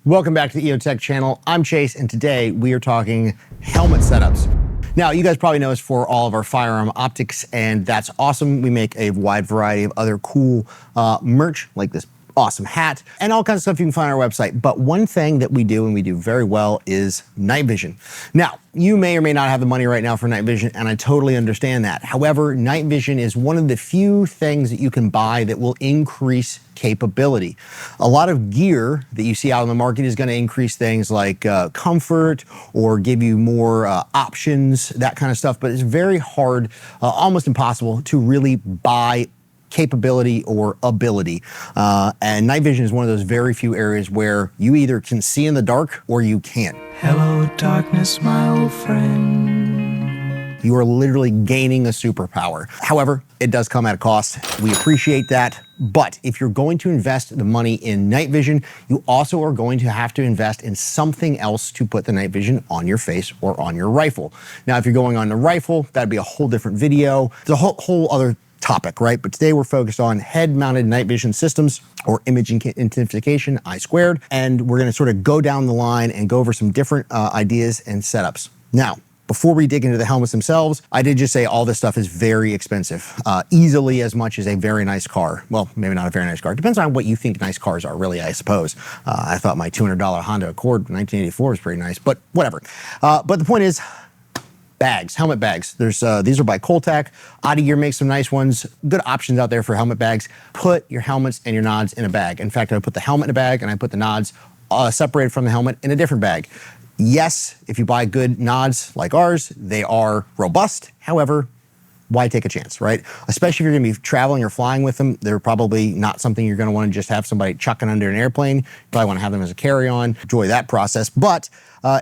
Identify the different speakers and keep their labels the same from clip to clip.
Speaker 1: Welcome back to the EOTECH channel. I'm Chase, and today we are talking helmet setups. Now, you guys probably know us for all of our firearm optics, and that's awesome. We make a wide variety of other cool merch, like this awesome hat, and all kinds of stuff you can find on our website. But one thing that we do, and we do very well, is night vision. Now, you may or may not have the money right now for night vision, and I totally understand that. However, night vision is one of the few things that you can buy that will increase capability. A lot of gear that you see out on the market is going to increase things like comfort or give you more options, that kind of stuff, but it's very hard, almost impossible to really buy capability or ability. And night vision is one of those very few areas where you either can see in the dark or you can't.
Speaker 2: Hello, darkness, my old friend.
Speaker 1: You are literally gaining a superpower. However, it does come at a cost. We appreciate that. But if you're going to invest the money in night vision, you also are going to have to invest in something else to put the night vision on your face or on your rifle. Now, if you're going on the rifle, that'd be a whole different video. It's a whole other topic, right? But today we're focused on head-mounted night vision systems, or image intensification, I squared. And we're gonna sort of go down the line and go over some different ideas and setups. Now, before we dig into the helmets themselves, I did just say all this stuff is very expensive, easily as much as a very nice car. Well, maybe not a very nice car. It depends on what you think nice cars are, really, I suppose. I thought my $200 Honda Accord 1984 was pretty nice, but whatever. But the point is, bags, helmet bags. These are by EOTECH. Gear makes some nice ones. Good options out there for helmet bags. Put your helmets and your nods in a bag. In fact, I put the helmet in a bag and I put the nods separated from the helmet in a different bag. Yes, if you buy good nods like ours, they are robust. However, why take a chance, right? Especially if you're gonna be traveling or flying with them, they're probably not something you're gonna wanna just have somebody chucking under an airplane. You probably wanna have them as a carry-on, enjoy that process. But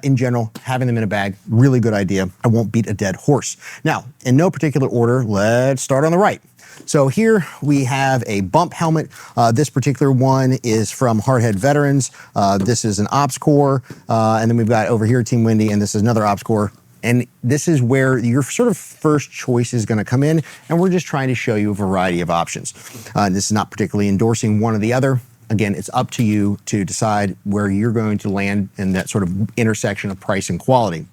Speaker 1: in general, having them in a bag, really good idea. I won't beat a dead horse. Now, in no particular order, let's start on the right. So here we have a bump helmet. This particular one is from Hardhead Veterans. This is an Ops Core. And then we've got over here Team Wendy, and this is another Ops Core. And this is where your sort of first choice is gonna come in, and we're just trying to show you a variety of options. This is not particularly endorsing one or the other. Again, it's up to you to decide where you're going to land in that sort of intersection of price and quality.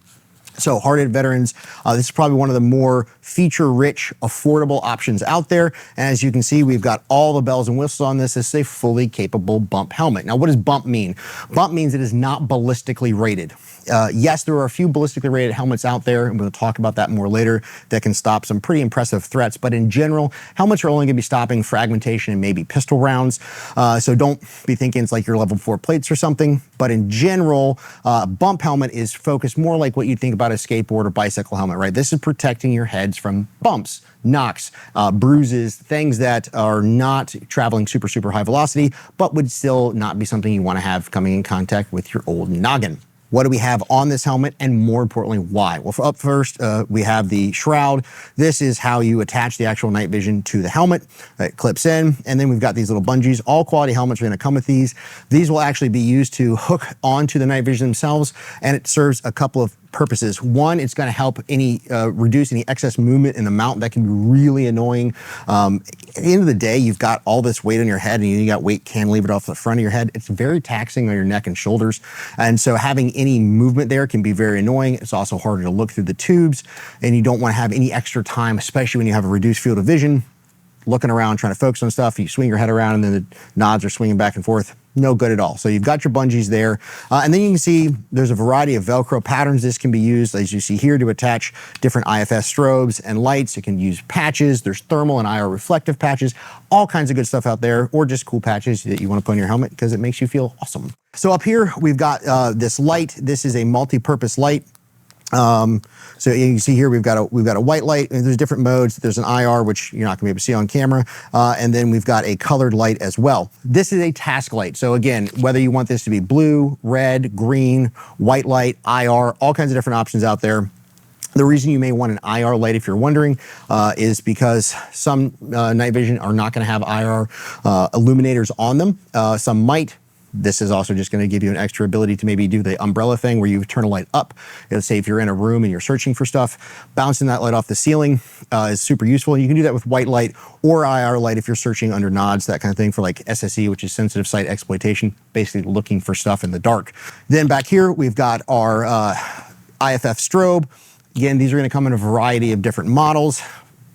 Speaker 1: So Hardhead Veterans, this is probably one of the more feature-rich, affordable options out there. And as you can see, we've got all the bells and whistles on this. This is a fully capable bump helmet. Now, what does bump mean? Bump means it is not ballistically rated. Yes, there are a few ballistically rated helmets out there, and we'll talk about that more later, that can stop some pretty impressive threats. But in general, helmets are only gonna be stopping fragmentation and maybe pistol rounds. So don't be thinking it's like your level 4 plates or something. But in general, bump helmet is focused more like what you'd think about a skateboard or bicycle helmet, right? This is protecting your heads from bumps, knocks, bruises, things that are not traveling super high velocity, but would still not be something you wanna have coming in contact with your old noggin. What do we have on this helmet, and more importantly, why? Well, up first, we have the shroud. This is how you attach the actual night vision to the helmet. It clips in, and then we've got these little bungees. All quality helmets are gonna come with these. These will actually be used to hook onto the night vision themselves, and it serves a couple of purposes. One, it's gonna help reduce any excess movement in the mount. That can be really annoying. At the end of the day, you've got all this weight on your head, and you got weight cantilevered off the front of your head. It's very taxing on your neck and shoulders. And so having any movement there can be very annoying. It's also harder to look through the tubes, and you don't wanna have any extra time, especially when you have a reduced field of vision, looking around, trying to focus on stuff. You swing your head around, and then the nods are swinging back and forth. No good at all. So you've got your bungees there. And then you can see there's a variety of Velcro patterns. This can be used, as you see here, to attach different IFS strobes and lights. It can use patches. There's thermal and IR reflective patches, all kinds of good stuff out there, or just cool patches that you want to put on your helmet because it makes you feel awesome. So up here, we've got this light. This is a multi-purpose light. So you can see here we've got a white light, and there's different modes. There's an IR, which you're not gonna be able to see on camera, and then we've got a colored light as well. This is a task light. So again, whether you want this to be blue, red, green, white light, IR, all kinds of different options out there. The reason you may want an IR light, if you're wondering, is because some night vision are not gonna have IR illuminators on them. Some might. This is also just going to give you an extra ability to maybe do the umbrella thing where you turn a light up. Let's say if you're in a room and you're searching for stuff, bouncing that light off the ceiling is super useful. You can do that with white light or IR light if you're searching under nods, that kind of thing, for like SSE, which is sensitive site exploitation, basically looking for stuff in the dark. Then back here, we've got our IFF strobe. Again, these are going to come in a variety of different models,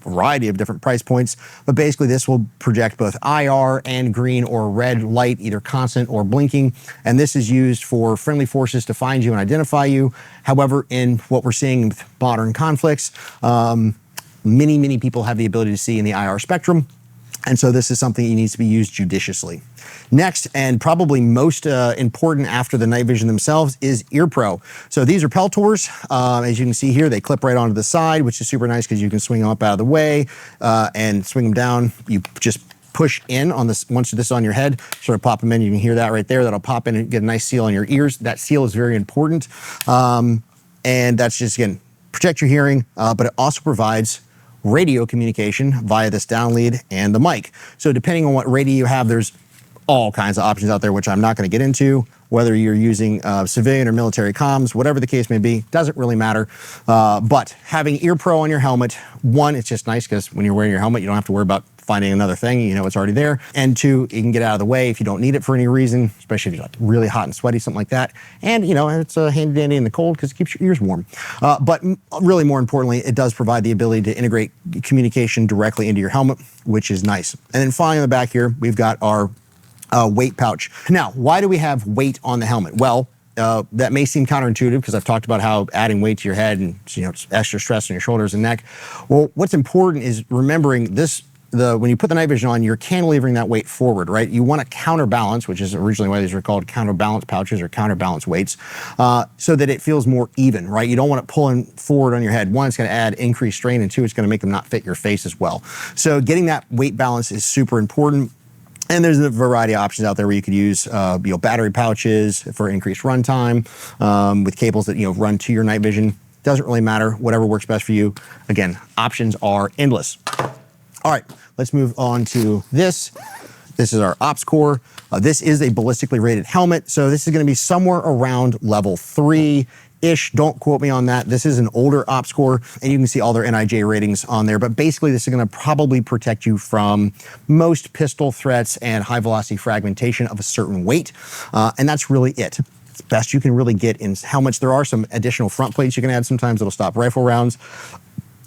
Speaker 1: variety of different price points, but basically this will project both IR and green or red light, either constant or blinking, and this is used for friendly forces to find you and identify you. However, in what we're seeing with modern conflicts, many people have the ability to see in the IR spectrum, and so this is something that needs to be used judiciously. Next, and probably most important after the night vision themselves, is Ear Pro. So these are Peltors. As you can see here, they clip right onto the side, which is super nice because you can swing them up out of the way and swing them down. You just push in on this, once this is on your head, sort of pop them in. You can hear that right there. That'll pop in and get a nice seal on your ears. That seal is very important. And that's just, again, protect your hearing, but it also provides radio communication via this down lead and the mic. So depending on what radio you have, there's all kinds of options out there, which I'm not going to get into. Whether you're using civilian or military comms, whatever the case may be, doesn't really matter. But having Ear Pro on your helmet, one, it's just nice because when you're wearing your helmet, you don't have to worry about finding another thing, you know it's already there. And two, you can get out of the way if you don't need it for any reason, especially if you're like really hot and sweaty, something like that. And you know, it's handy dandy in the cold because it keeps your ears warm. But really more importantly, it does provide the ability to integrate communication directly into your helmet, which is nice. And then finally in the back here, we've got our weight pouch. Now, why do we have weight on the helmet? Well, that may seem counterintuitive because I've talked about how adding weight to your head and it's extra stress on your shoulders and neck. Well, what's important is remembering this. When you put the night vision on, you're cantilevering that weight forward, right? You want to counterbalance, which is originally why these were called counterbalance pouches or counterbalance weights, so that it feels more even, right? You don't want it pulling forward on your head. One, it's going to add increased strain, and two, it's going to make them not fit your face as well. So getting that weight balance is super important. And there's a variety of options out there where you could use battery pouches for increased runtime with cables that run to your night vision. Doesn't really matter, whatever works best for you. Again, options are endless. All right, let's move on to this. This is our ops core. This is a ballistically rated helmet, so this is going to be somewhere around level 3-ish. Don't quote me on that. This is an older ops core, and you can see all their NIJ ratings on there. But basically, this is going to probably protect you from most pistol threats and high velocity fragmentation of a certain weight, and that's really it. It's best you can really get in helmets. There are some additional front plates you can add sometimes that'll stop rifle rounds.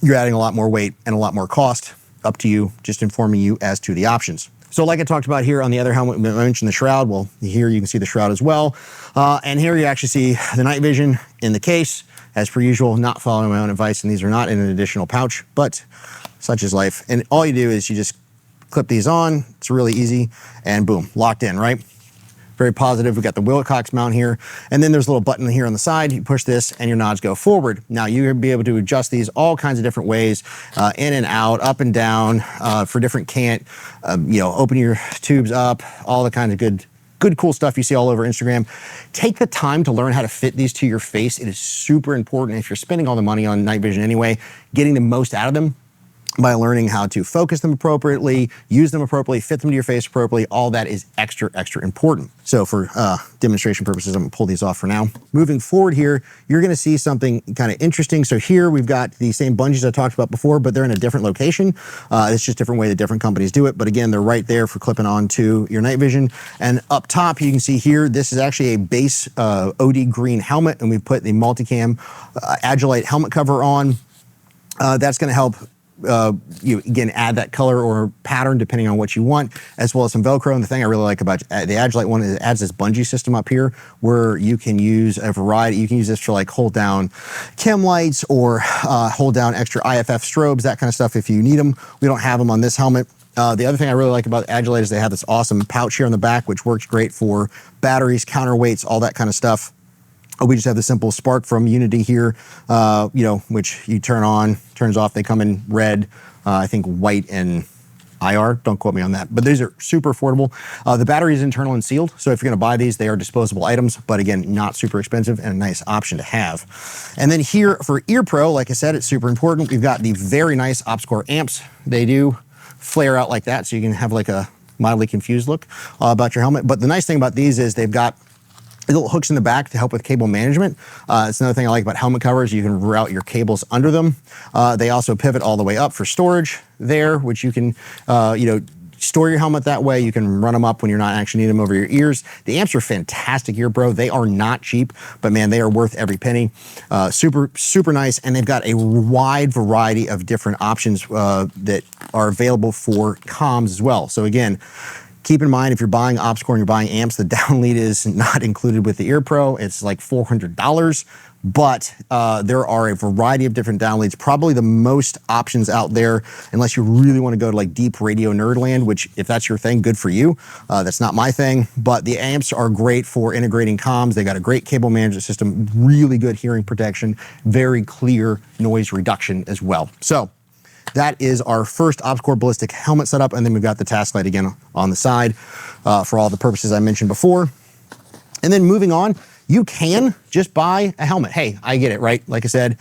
Speaker 1: You're adding a lot more weight and a lot more cost. Up to you, just informing you as to the options. So like I talked about here on the other helmet, I mentioned the shroud. Well, here you can see the shroud as well. And here you actually see the night vision in the case. As per usual, not following my own advice, and these are not in an additional pouch, but such is life. And all you do is you just clip these on. It's really easy, and boom, locked in, right? Very positive. We've got the Wilcox mount here, and then there's a little button here on the side. You push this and your nods go forward. Now you'll be able to adjust these all kinds of different ways, in and out, up and down, for different cant, open your tubes up, all the kinds of good cool stuff you see all over Instagram. Take the time to learn how to fit these to your face. It is super important if you're spending all the money on night vision anyway, getting the most out of them by learning how to focus them appropriately, use them appropriately, fit them to your face appropriately. All that is extra important. So for demonstration purposes, I'm gonna pull these off for now. Moving forward here, you're gonna see something kind of interesting. So here we've got the same bungees I talked about before, but they're in a different location. It's just a different way that different companies do it. But again, they're right there for clipping onto your night vision. And up top, you can see here, this is actually a base OD green helmet, and we put the multicam Agilite helmet cover on. That's gonna help you again add that color or pattern depending on what you want, as well as some Velcro. And the thing I really like about the Agilite one is it adds this bungee system up here where you can use a variety. You can use this for like hold down chem lights or hold down extra IFF strobes, that kind of stuff if you need them. We don't have them on this helmet. The other thing I really like about Agilite is they have this awesome pouch here on the back, which works great for batteries, counterweights, all that kind of stuff. We just have the simple spark from Unity here, which you turn on, turns off. They come in red, I think white and IR. Don't quote me on that, but these are super affordable. The battery is internal and sealed, so if you're gonna buy these, they are disposable items, but again, not super expensive and a nice option to have. And then here for Ear Pro, like I said, it's super important. We've got the very nice OpsCore amps. They do flare out like that, so you can have like a mildly confused look about your helmet. But the nice thing about these is they've got little hooks in the back to help with cable management. It's another thing I like about helmet covers. You can route your cables under them. They also pivot all the way up for storage there, which you can, store your helmet that way. You can run them up when you're not actually needing them over your ears. The amps are fantastic here, bro. They are not cheap, but man, they are worth every penny. Super, super nice. And they've got a wide variety of different options that are available for comms as well. So again, keep in mind, if you're buying OpsCore and you're buying amps, the down lead is not included with the Ear Pro. It's like $400, but there are a variety of different down leads, probably the most options out there, unless you really want to go to like deep radio nerdland, which if that's your thing, good for you. That's not my thing, but the amps are great for integrating comms. They got a great cable management system, really good hearing protection, very clear noise reduction as well. So that is our first OpsCore Ballistic helmet setup, and then we've got the task light again on the side for all the purposes I mentioned before. And then moving on, you can just buy a helmet. Hey, I get it, right? Like I said,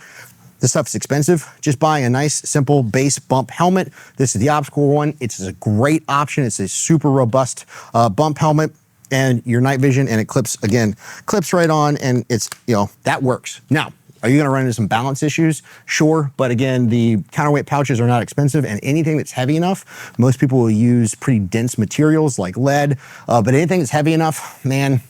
Speaker 1: this stuff is expensive. Just buying a nice, simple base bump helmet. This is the OpsCore one. It's a great option. It's a super robust bump helmet, and your night vision, and it clips right on, and it's, that works. Now, are you going to run into some balance issues? Sure, but again, the counterweight pouches are not expensive, and anything that's heavy enough, most people will use pretty dense materials like lead, but anything that's heavy enough, man,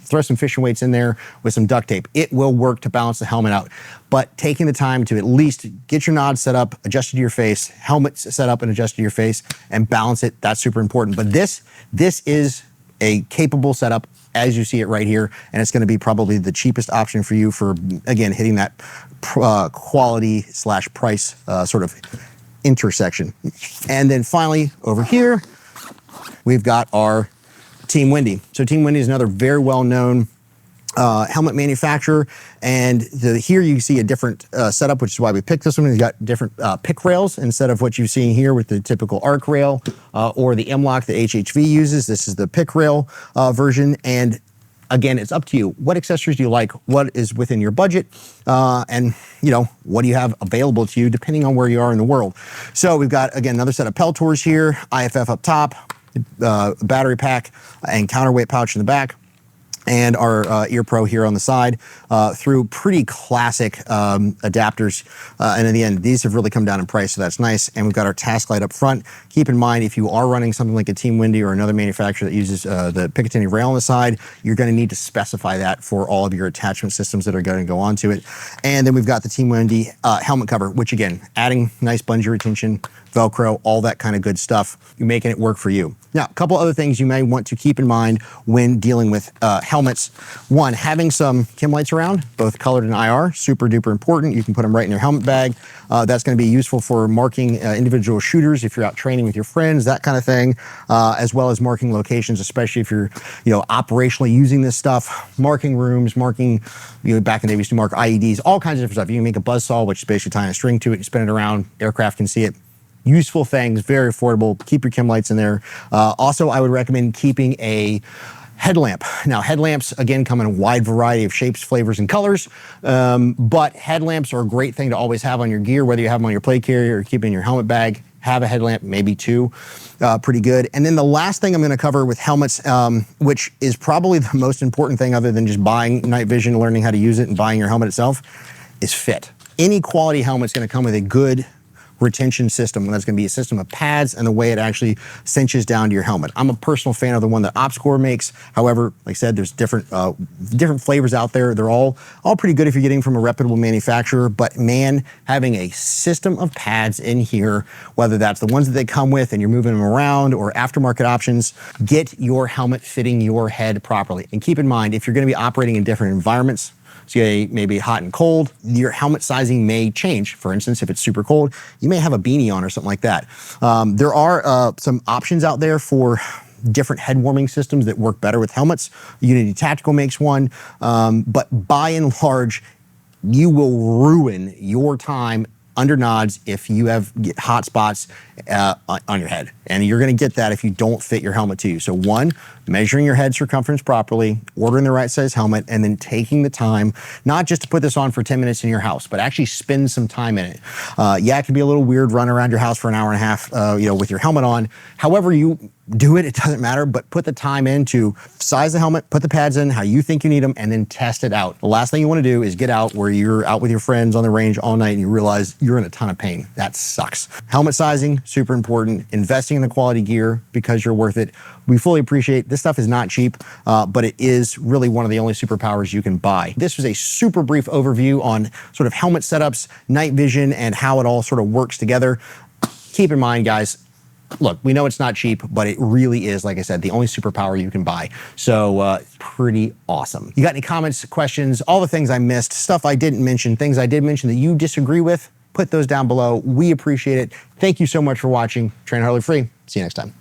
Speaker 1: throw some fishing weights in there with some duct tape. It will work to balance the helmet out, but taking the time to at least get your nods set up, adjusted to your face, helmets set up and adjusted to your face, and balance it, that's super important. But this is a capable setup as you see it right here, and it's going to be probably the cheapest option for you for, again, hitting that quality / price sort of intersection. And then finally over here, we've got our Team Wendy. So Team Wendy is another very well-known helmet manufacturer, and here you see a different setup, which is why we picked this one. It's got different pick rails instead of what you're seeing here with the typical arc rail or the M-LOK that HHV uses. This is the pick rail version, and again, it's up to you. What accessories do you like? What is within your budget? And what do you have available to you depending on where you are in the world? So we've got, again, another set of Peltors here, IFF up top, battery pack and counterweight pouch in the back, and our Ear Pro here on the side through pretty classic adapters. And in the end, these have really come down in price, so that's nice. And we've got our task light up front. Keep in mind, if you are running something like a Team Wendy or another manufacturer that uses the Picatinny rail on the side, you're going to need to specify that for all of your attachment systems that are going to go onto it. And then we've got the Team Wendy helmet cover, which again, adding nice bungee retention, Velcro, all that kind of good stuff. You're making it work for you. Now, a couple other things you may want to keep in mind when dealing with helmets. One, having some chem lights around, both colored and IR, super duper important. You can put them right in your helmet bag. That's going to be useful for marking individual shooters if you're out training with your friends, that kind of thing, as well as marking locations, especially if you're operationally using this stuff, marking rooms, marking, back in the day we used to mark IEDs, all kinds of different stuff. You can make a buzzsaw, which is basically tying a string to it, you spin it around, aircraft can see it. Useful things, very affordable. Keep your chem lights in there. Also, I would recommend keeping a headlamp. Now, headlamps, again, come in a wide variety of shapes, flavors, and colors, but headlamps are a great thing to always have on your gear, whether you have them on your plate carrier or keep in your helmet bag. Have a headlamp, maybe two, pretty good. And then the last thing I'm going to cover with helmets, which is probably the most important thing other than just buying night vision, learning how to use it, and buying your helmet itself, is fit. Any quality helmet's going to come with a good retention system. That's going to be a system of pads and the way it actually cinches down to your helmet. I'm a personal fan of the one that OpsCore makes. However, like I said, there's different flavors out there. They're all pretty good if you're getting from a reputable manufacturer, but man, having a system of pads in here, whether that's the ones that they come with and you're moving them around or aftermarket options, get your helmet fitting your head properly. And keep in mind, if you're going to be operating in different environments, so maybe hot and cold, your helmet sizing may change. For instance, if it's super cold, you may have a beanie on or something like that. There are some options out there for different head warming systems that work better with helmets. Unity Tactical makes one, but by and large, you will ruin your time under nods if you have hot spots on your head. And you're gonna get that if you don't fit your helmet to you. So one, measuring your head circumference properly, ordering the right size helmet, and then taking the time, not just to put this on for 10 minutes in your house, but actually spend some time in it. Yeah, it can be a little weird running around your house for an hour and a half with your helmet on. However, you do it. It doesn't matter, but put the time in to size the helmet, put the pads in how you think you need them, and then test it out. The last thing you want to do is get out where you're out with your friends on the range all night and you realize you're in a ton of pain. That sucks. Helmet sizing, super important. Investing in the quality gear because you're worth it. We fully appreciate this stuff is not cheap, but it is really one of the only superpowers you can buy. This was a super brief overview on sort of helmet setups, night vision, and how it all sort of works together. Keep in mind, guys, look, we know it's not cheap, but it really is, like I said, the only superpower you can buy. So pretty awesome. You got any comments, questions, all the things I missed, stuff I didn't mention, things I did mention that you disagree with, put those down below. We appreciate it. Thank you so much for watching. Train Harley Free. See you next time.